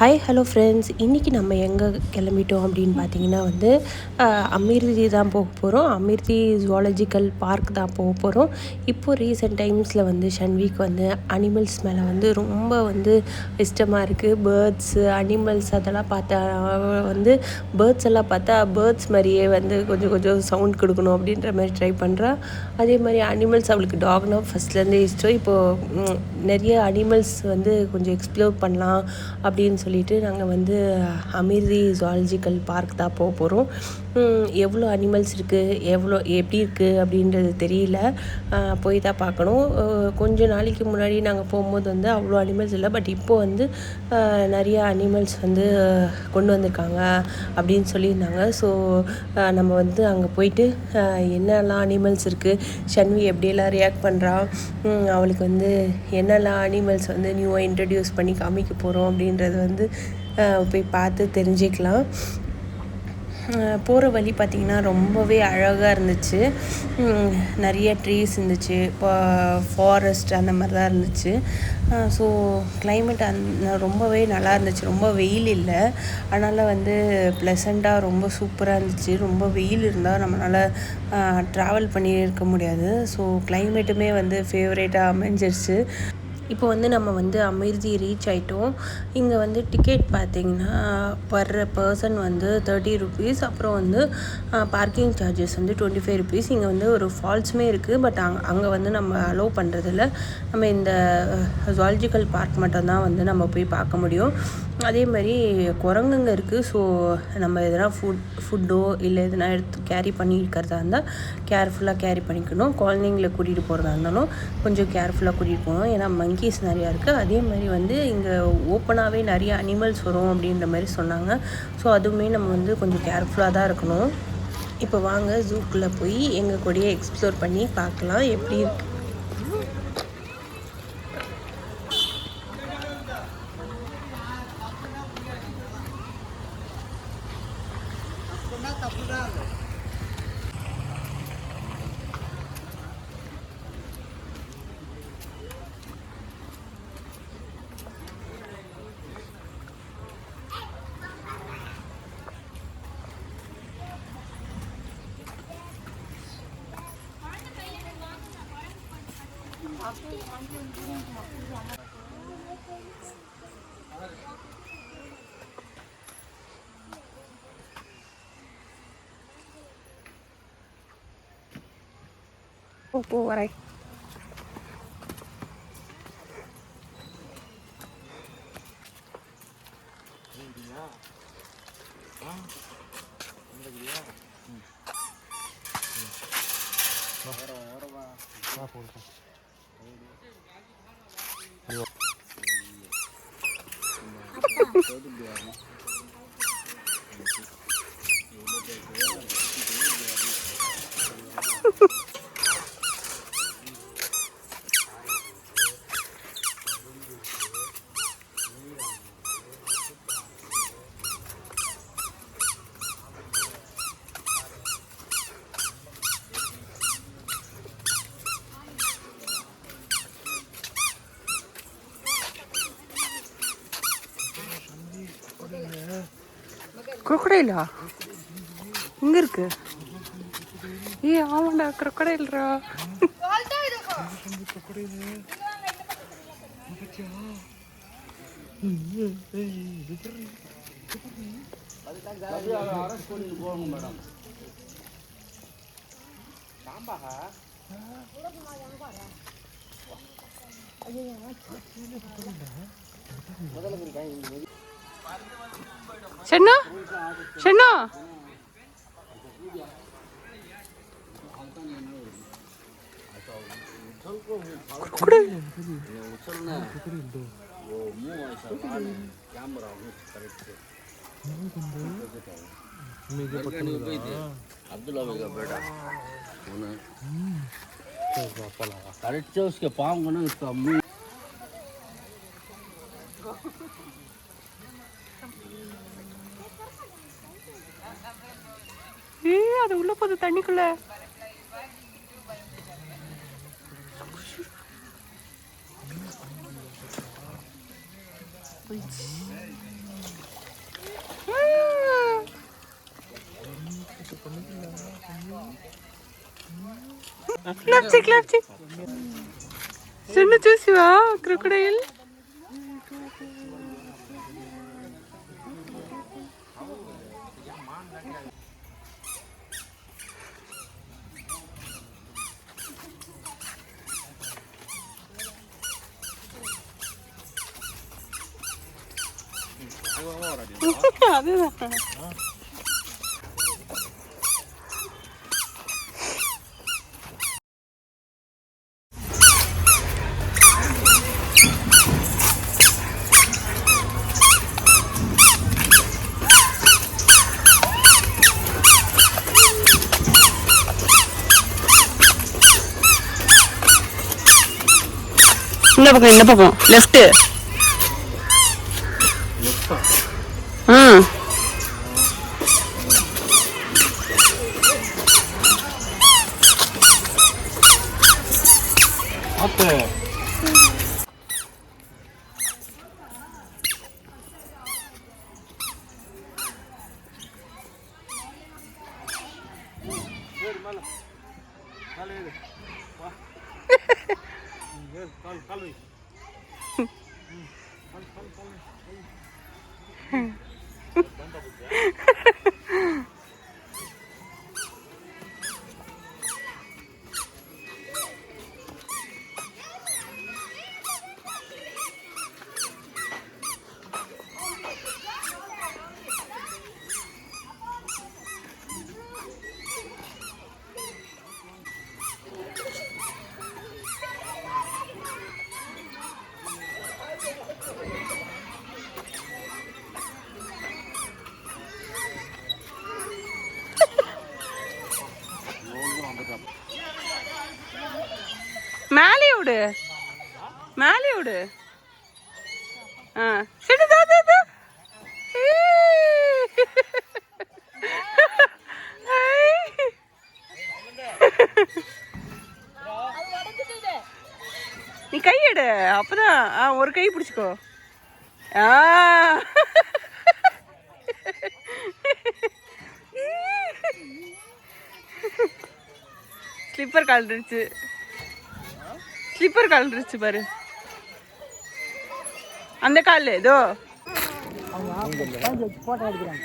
Hi hello friends, இன்றைக்கி நம்ம எங்கே கிளம்பிட்டோம் அப்படின்னு பார்த்தீங்கன்னா அமிர்தி தான் போக போகிறோம். அமிர்தி ஜுவாலஜிக்கல் பார்க் தான் போக போகிறோம். இப்போது ரீசெண்ட் டைம்ஸில் ஷன்விக்கு அனிமல்ஸ் மேலே ரொம்ப இஷ்டமாக இருக்குது. பேர்ட்ஸு அனிமல்ஸ் அதெல்லாம் பார்த்தா பேர்ட்ஸ் எல்லாம் பார்த்தா பேர்ட்ஸ் மாதிரியே கொஞ்சம் கொஞ்சம் சவுண்ட் கொடுக்கணும் அப்படின்ற மாதிரி ட்ரை பண்ணுறா. அதே மாதிரி அனிமல்ஸ் அவளுக்கு டாக்னா ஃபஸ்ட்லேருந்தே இஷ்டம். இப்போது நிறைய அனிமல்ஸ் கொஞ்சம் எக்ஸ்ப்ளோர் பண்ணலாம் அப்படின்னு சொல்லிட்டு நாங்கள் அமிர்தி ஜுவாலஜிக்கல் பார்க் தான் போக போகிறோம். எவ்வளோ அனிமல்ஸ் இருக்குது, எப்படி இருக்குது அப்படின்றது தெரியல. போய் தான் பார்க்கணும். கொஞ்சம் நாளைக்கு முன்னாடி நாங்கள் போகும்போது அவ்வளோ அனிமல்ஸ் இல்லை. பட் இப்போது நிறைய அனிமல்ஸ் கொண்டு வந்திருக்காங்க அப்படின்னு சொல்லியிருந்தாங்க. ஸோ நம்ம அங்கே போயிட்டு என்னெல்லாம் அனிமல்ஸ் இருக்குது, ஷன்வி எப்படியெல்லாம் ரியாக்ட் பண்ணுறா, அவளுக்கு என்னெல்லாம் அனிமல்ஸ் நியூவாக இன்ட்ரடியூஸ் பண்ணி காமிக்க போகிறோம் அப்படின்றது போய் பார்த்து தெரிஞ்சுக்கலாம். போகிற வழி பார்த்திங்கன்னா ரொம்பவே அழகாக இருந்துச்சு. நிறைய ட்ரீஸ் இருந்துச்சு, இப்போ ஃபாரஸ்ட் அந்த மாதிரி தான் இருந்துச்சு. ஸோ கிளைமேட் ரொம்பவே நல்லா இருந்துச்சு. ரொம்ப வெயில் இல்லை, அதனால் ப்ளசண்ட்டாக ரொம்ப சூப்பராக இருந்துச்சு. ரொம்ப வெயில் இருந்தால் நம்மளால் ட்ராவல் பண்ணி இருக்க முடியாது. ஸோ கிளைமேட்டுமே ஃபேவரேட்டாக அமைஞ்சிருச்சு. இப்போ நம்ம அமிர்தி ரீச் ஆகிட்டோம். இங்கே டிக்கெட் பார்த்திங்கன்னா பர் பர்சன் 30 ருபீஸ். அப்புறம் பார்க்கிங் சார்ஜஸ் 25 ருபீஸ். இங்கே ஒரு ஃபால்ஸுமே இருக்குது. பட் அங்கே நம்ம அலோவ் பண்ணுறதில்ல. நம்ம இந்த ஜுவாலஜிக்கல் பார்க் மட்டும்தான் நம்ம போய் பார்க்க முடியும். அதே மாதிரி குரங்குங்க இருக்குது. ஸோ நம்ம எதனா ஃபுட்டோ இல்லை எதனா எடுத்து கேரி பண்ணிக்கிறதா இருந்தால் கேர்ஃபுல்லாக கேரி பண்ணிக்கணும். குழந்தைங்களை கூட்டிகிட்டு போகிறதா இருந்தாலும் கொஞ்சம் கேர்ஃபுல்லாக கூட்டிகிட்டு போகணும். ஏன்னா மங்கீஸ் நிறையா இருக்குது. அதே மாதிரி இங்கே ஓப்பனாகவே நிறைய அனிமல்ஸ் வரும் அப்படின்ற மாதிரி சொன்னாங்க. ஸோ அதுவுமே நம்ம கொஞ்சம் கேர்ஃபுல்லாக தான் இருக்கணும். இப்போ வாங்க ஜூக்குள்ளே போய் எங்கள் கூடயே எக்ஸ்ப்ளோர் பண்ணி பார்க்கலாம் எப்படி இருக்குது. போ வரேன். crocodile இங்க இருக்கு. ஆமாண்டா, crocodileரா. ஷென்னா ஷென்னா करेक्ट उसके पाँव को ना उसका मुंह அது உள்ள போகுது தண்ணிக்குள்ள. చిన్న చూసివా క్రొకడైల్ அதுதான் இந்த பக்கம் லெஃப்ட் மேலே விடு மேலே விடு சரி நீ கை எடு அப்பதான் ஒரு கை பிடிச்சிக்கோ ஸ்லிப்பர் கலந்துருச்சு ஸ்லிப்பர் கலந்துருச்சு பாரு அந்த கால் ஏதோ போட்டோ எடுக்கிறாங்க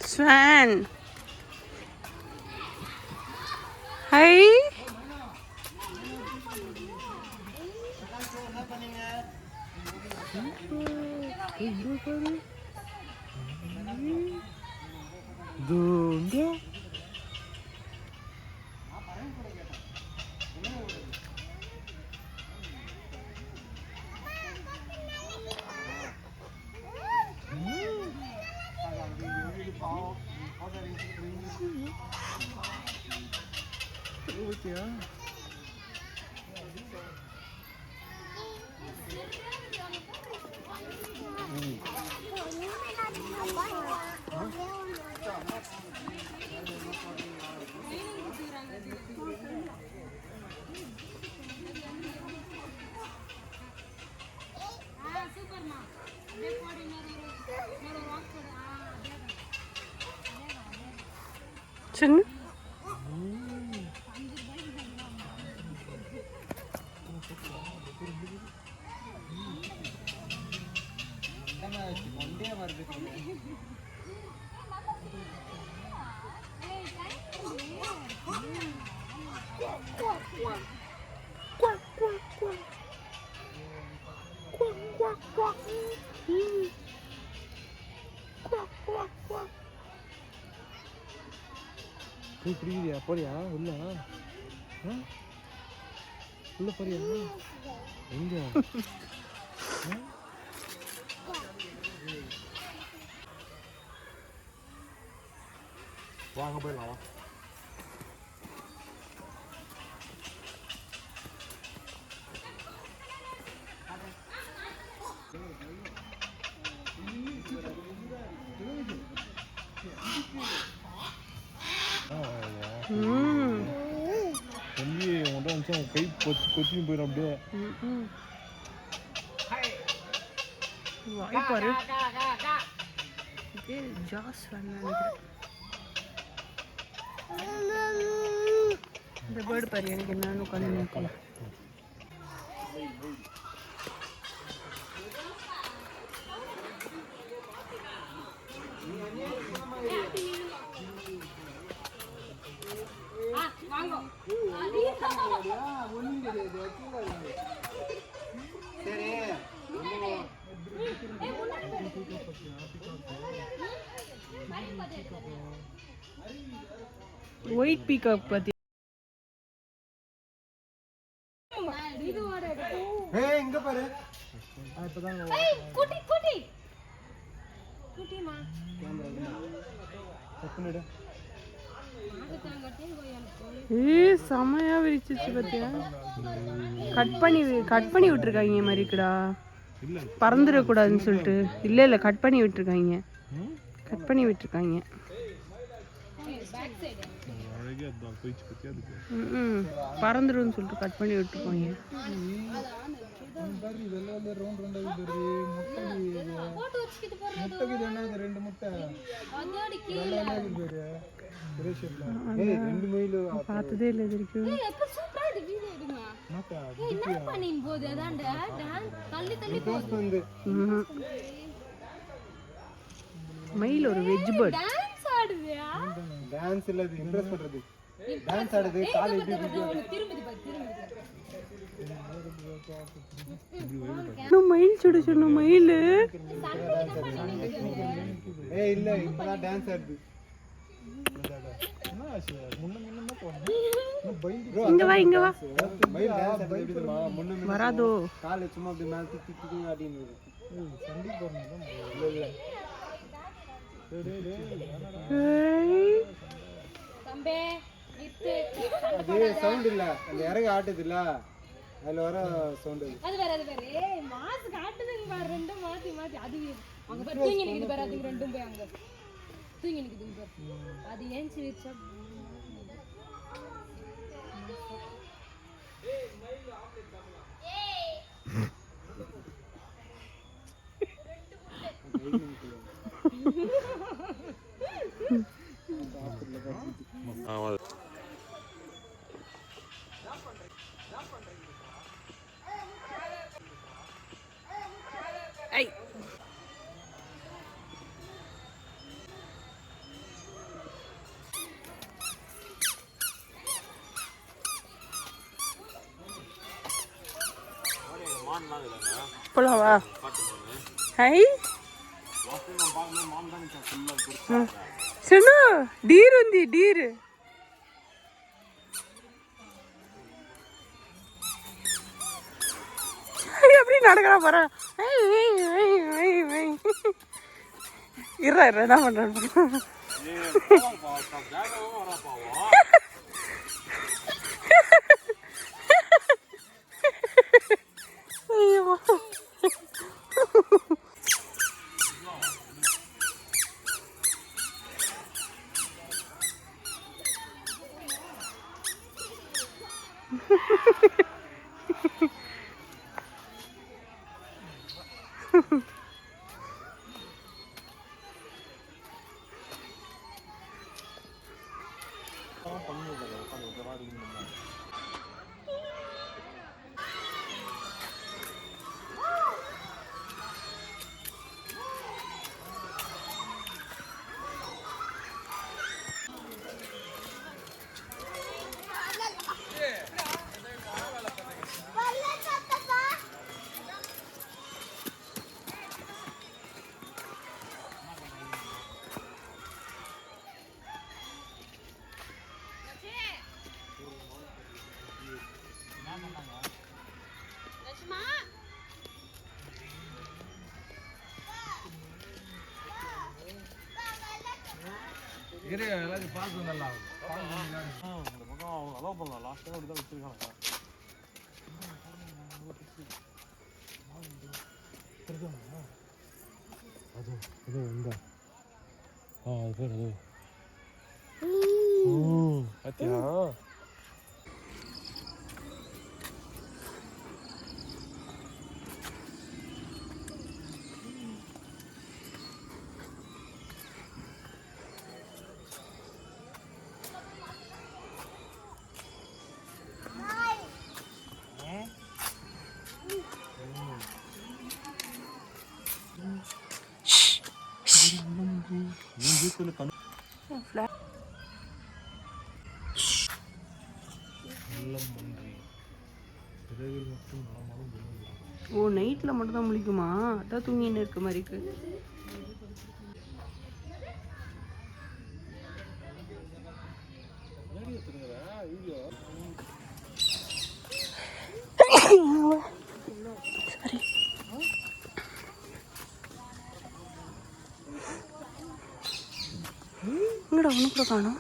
Swan. Hi. Super. சின்ன பிடிக்கிறியா போறியா உள்ள உள்ள போறியா எங்க வாங்க போயிடலாம் வா தம்பி உங்கள்கிட்ட நினச்சா கை கொச்சின்னு போயிடும் அப்படியே வாய்ப்பாரு ஜாஸ் நினைக்கிறேன் இந்த பேர்டு பாரு எனக்கு என்னன்னு உட்காந்து நிற்கலாம் ஒயிட் பீகாக் பத்தி இங்க பாரு செமையா விரிச்சிச்சு பத்தியா கட் பண்ணி விட்டுருக்காங்க மாதிரிக்குடா பறந்துடக்கூடாதுன்னு சொல்லிட்டு இல்லை கட் பண்ணி விட்டுருக்காங்க பறந்துடும் சொல்லிட்டு கட் பண்ணி விட்டுருக்காங்க பார்த்ததே இல்லை இது வரைக்கும் மயில் ஒரு வெஜ் பேர்ட் டான்ஸ் இல்ல இது இம்ப்ரெஸ் பண்றது டான்ஸ் ஆடுது கால் மயில் சுட சொன்ன மயில் இல்ல இப்பதான் டான்ஸ் ஆடுது இங்க வா வராதோ கால் சும்மா அப்படி மேல திக்கி ஆடின்னு சண்டி போறோம் அது சவுண்ட் இல்ல அந்த இறகு ஆட்டுது இல்ல அதுல வர சவுண்ட் அது வேற மாஸ் காட்டுதுங்க பாரு ரெண்டும் மாத்தி அது அங்க பாரு தூங்கி நிக்குது பாரு அது ரெண்டும் போய் அங்க தூங்கி நிக்குது பாரு அது ஏன் சிரிச்சா போலாவா ஹை சின்ன டீர் ఉంది డీర్ எப்படி நடக்கிறா பாரு இருறா என்ன பண்றேன் ஐயோ எல்லாத்தையும் பார்த்து நல்லா இந்த பக்கம் அவங்க அலோவ் பண்ணலாம் லாஸ்ட்டாக அப்படி தான் வச்சுருக்காங்க அது அது எங்க அது பேர் அது பாத்தியா ஓ நைட்டில் மட்டும் தான் முழிக்குமா? அதான் தூங்கின்னு இருக்க மாதிரி இருக்கு. சரி இங்கடா ஒன்று கூட காணும்.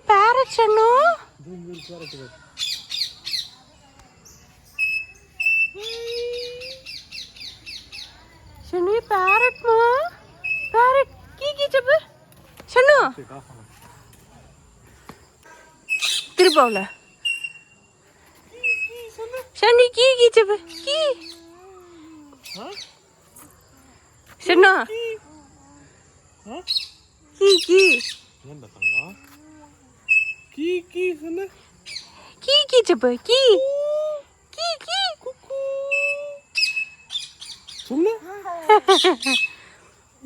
பேரட் சொன்னோ शनु ये पैरट माँ पैरट की जब शनु तिरपावला शनु की जब की शनु की ஏன் தங்கா கீ சொன்ன की जब की குக்கு சொல்லு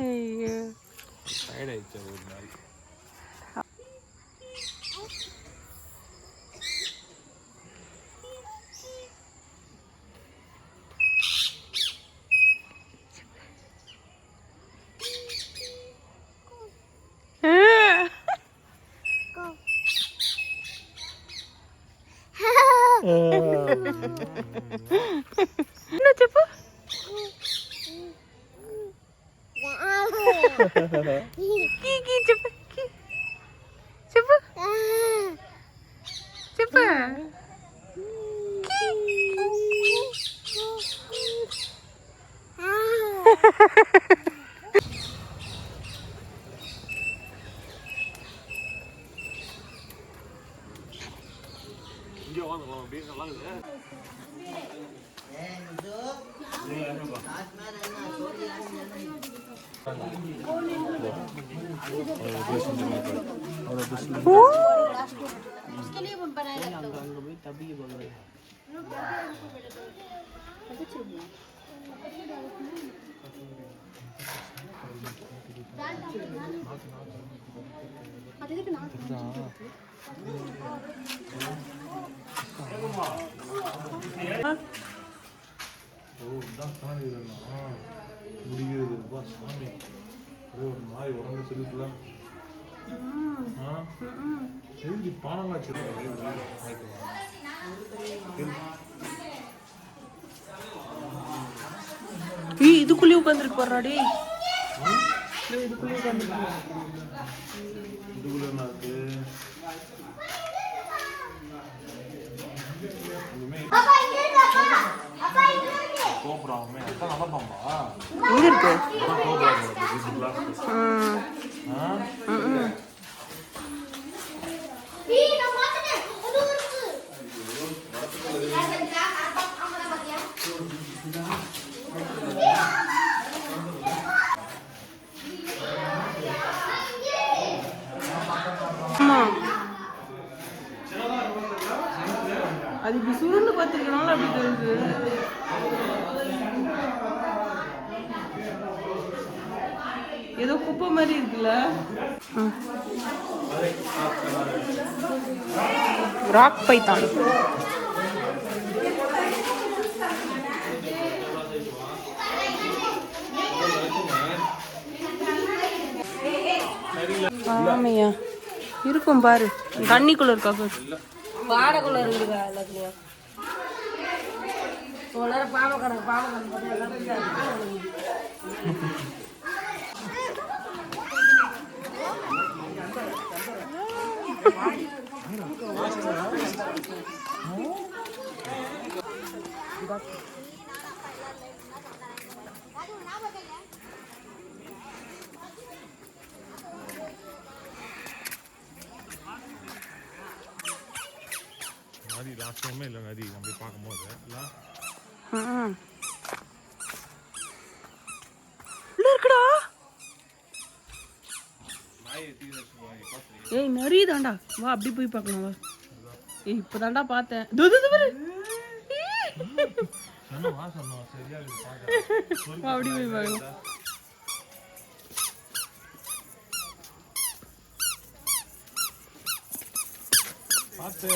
ஐயோ டயர்ட் ஆயிடுச்சு ஒரு நாள் என்ன చెప్పు கீ చెప్పు చెప్పు చెప్పు இங்கே வாங்க அப்படியே நல்லா இருக்குது उसके लिए बनाए रखता हूँ முடிகிறது சாமி ஒரு நாய் உடம்பு செலுத்தலாம் செஞ்சு பானலாம் இதுக்குள்ளேயே உட்காந்துருக்கு போறாடி இதுக்குள்ளேயே உட்காந்துருக்கு இதுக்குள்ள என்ன இருக்கு கோபுராமே அதான் நல்லா பாம்பா எங்க இருக்கு அது இப்படி சுருண்டு பார்த்துருக்கனால அப்படி தெரியுது ஏதோ குப்பை மாதிரி இருக்குல்ல ராக் பைத்தான் ஆமையா இருக்கும் பாரு தண்ணிக்குள்ள இருக்கா வாடக்குள்ள இருக்குது எல்லாத்துலயும் பாம்பு கணக்கு பாம்பு நதி லாஸ்ட் டைமே இல்லை நதி அப்படி பார்க்கும்போது இல்லை இருக்குடா. நாயை தீ வச்சுருவாங்க பார்த்து ஏய் நிறைய தாண்டா, வா அப்படி போய் பார்க்கலாம் வா. ஏய் இப்போதாண்டா பார்த்தேன். தோ தோ பாரு. சொன்ன வா சொன்னோம் சரியா இருக்கு பார்க்க வா அப்படி போய் பார்க்கலாம். பார்த்து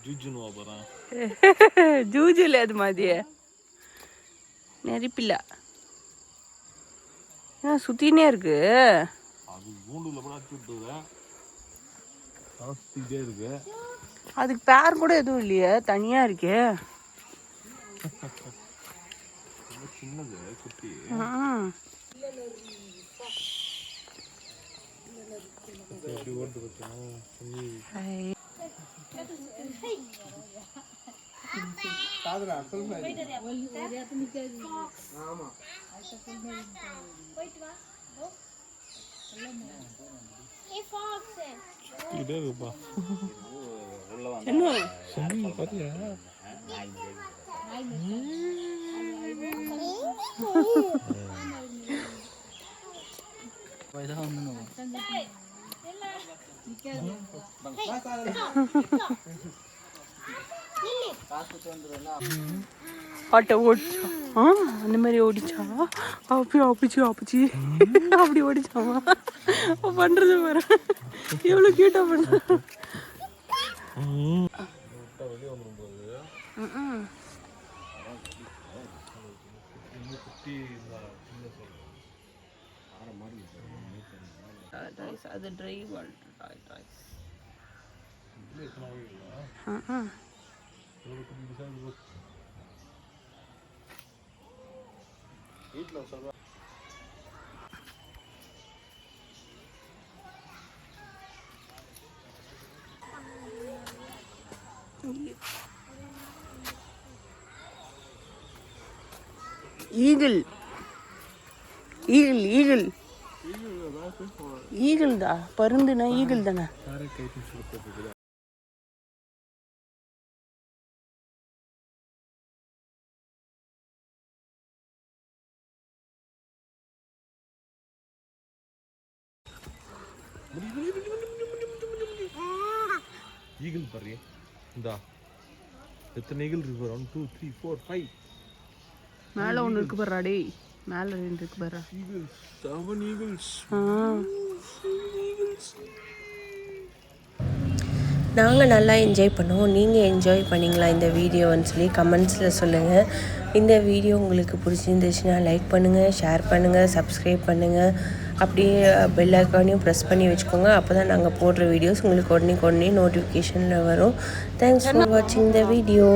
ஜூஜுன்னு போகிறான். ஜூஜில் அது மாதிரி நெருப்பில்ல சுத்தினே இருக்கு. அது கூண்டுல கூட சுட்டுது சுத்திட்டே இருக்கு. அதுக்கு பேர் கூட எதுவும் இல்லையே, தனியா இருக்கே. சின்னது குட்டி எப்படி ஓட்டு வச்சோம். காதுடா சொல்லுங்க. ஆமா இதே இருக்குப்பா. என்ன சொல்லி பார்த்தியா ஆட்டோ ஓடிச்சா? அந்த மாதிரி ஓடிச்சா? அப்படி ஆப்பிச்சு ஆப்பிச்சு அப்படி ஓடிச்சாமா? பண்றது பாரு எவ்வளோ கியூட்டா பண்ணுற. அது try eagle eagle eagle eagle தான். பருந்துனா ஈகிள் தானே. ஈகிள் பாரு இந்தா எத்தனை ஈகிள் இருக்கு? 1 2 3 4 5. மேலே ஒன்று இருக்கு பாரு. டேய் மேலே 2 இருக்கு பாரு. Eagles 7 eagles. நாங்கள் நல்லா என்ஜாய் பண்ணுவோம். நீங்கள் என்ஜாய் பண்ணிங்களா இந்த வீடியோன்னு சொல்லி கமெண்ட்ஸில் சொல்லுங்கள். இந்த வீடியோ உங்களுக்கு பிடிச்சிருந்துச்சுன்னா லைக் பண்ணுங்கள், ஷேர் பண்ணுங்கள், சப்ஸ்கிரைப் பண்ணுங்கள். அப்படியே பெல் ஐக்கானையும் ப்ரெஸ் பண்ணி வச்சுக்கோங்க. அப்போ தான் நாங்கள் போடுற வீடியோஸ் உங்களுக்கு உடனே நோட்டிஃபிகேஷனில் வரும். தேங்க்ஸ் ஃபார் வாட்சிங் த வீடியோ.